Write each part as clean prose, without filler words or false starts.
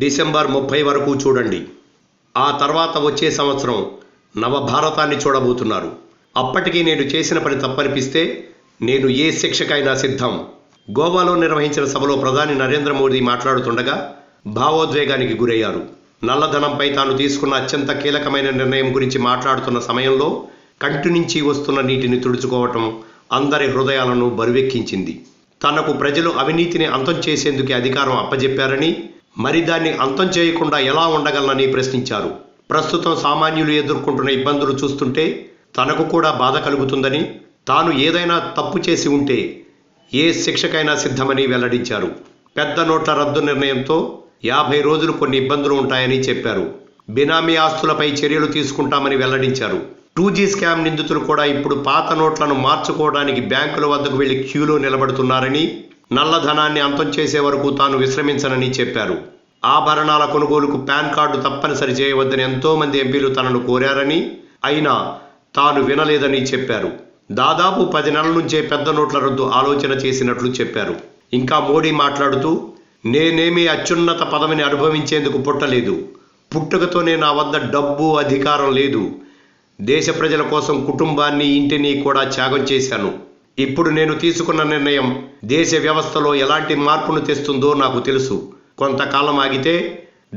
December 30 వరకు చూడండి. ఆ తర్వాత వచ్చే సంవత్సరం నవభారతాన్ని చూడబోతున్నారు. అప్పటికి నేను చేసిన పని తప్పనిపిస్తే నేను ఏ శిక్షకైనా సిద్ధం. గోవాలో నిర్వహించిన సభలో ప్రధాని నరేంద్ర మోదీ మాట్లాడుతుండగా భావోద్వేగానికి గురయ్యారు. నల్లధనంపై తాను తీసుకున్న అత్యంత కీలకమైన నిర్ణయం గురించి మాట్లాడుతున్న సమయంలో కంటి నుంచి వస్తున్న నీటిని తుడుచుకోవటం అందరి హృదయాలను బరువెక్కించింది. తనకు ప్రజలు అవినీతిని అంతం చేసేందుకు అధికారం అప్పజెప్పారని, మరి దాన్ని అంతం చేయకుండా ఎలా ఉండగలనని ప్రశ్నించారు. ప్రస్తుతం సామాన్యులు ఎదుర్కొంటున్న ఇబ్బందులు చూస్తుంటే తనకు కూడా బాధ కలుగుతుందని, తాను ఏదైనా తప్పు చేసి ఉంటే ఏ శిక్షకైనా సిద్ధమని వెల్లడించారు. పెద్ద నోట్ల రద్దు నిర్ణయంతో 50 రోజులు కొన్ని ఇబ్బందులు ఉంటాయని చెప్పారు. బినామీ ఆస్తులపై చర్యలు తీసుకుంటామని వెల్లడించారు. 2G స్కామ్ నిందితులు కూడా ఇప్పుడు పాత నోట్లను మార్చుకోవడానికి బ్యాంకుల వద్దకు వెళ్లి క్యూలో నిలబడుతున్నారని, నల్లధనాన్ని అంతం చేసే వరకు తాను విశ్రమించనని చెప్పారు. ఆభరణాల కొనుగోలుకు పాన్ కార్డు తప్పనిసరి చేయవద్దని ఎంతో మంది ఎంపీలు తనను కోరారని, అయినా తాను వినలేదని చెప్పారు. దాదాపు 10 నెలల నుంచే పెద్ద నోట్ల రద్దు ఆలోచన చేసినట్లు చెప్పారు. ఇంకా మోడీ మాట్లాడుతూ, నేనేమీ అత్యున్నత పదవిని అనుభవించేందుకు పుట్టలేదు. పుట్టుకతోనే నా వద్ద డబ్బు, అధికారం లేదు. దేశ ప్రజల కోసం కుటుంబాన్ని, ఇంటిని కూడా త్యాగం చేశాను. ఇప్పుడు నేను తీసుకున్న నిర్ణయం దేశ వ్యవస్థలో ఎలాంటి మార్పును తెస్తుందో నాకు తెలుసు. కొంతకాలం ఆగితే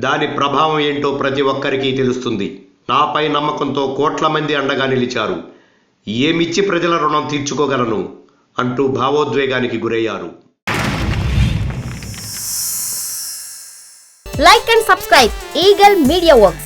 దాని ప్రభావం ఏంటో ప్రతి ఒక్కరికి తెలుస్తుంది. నాపై నమ్మకంతో కోట్ల మంది అండగా నిలిచారు. ఏమిచ్చి ప్రజల రుణం తీర్చుకోగలను అంటూ భావోద్వేగానికి గురయ్యారు. Like and subscribe Eagle Media Works.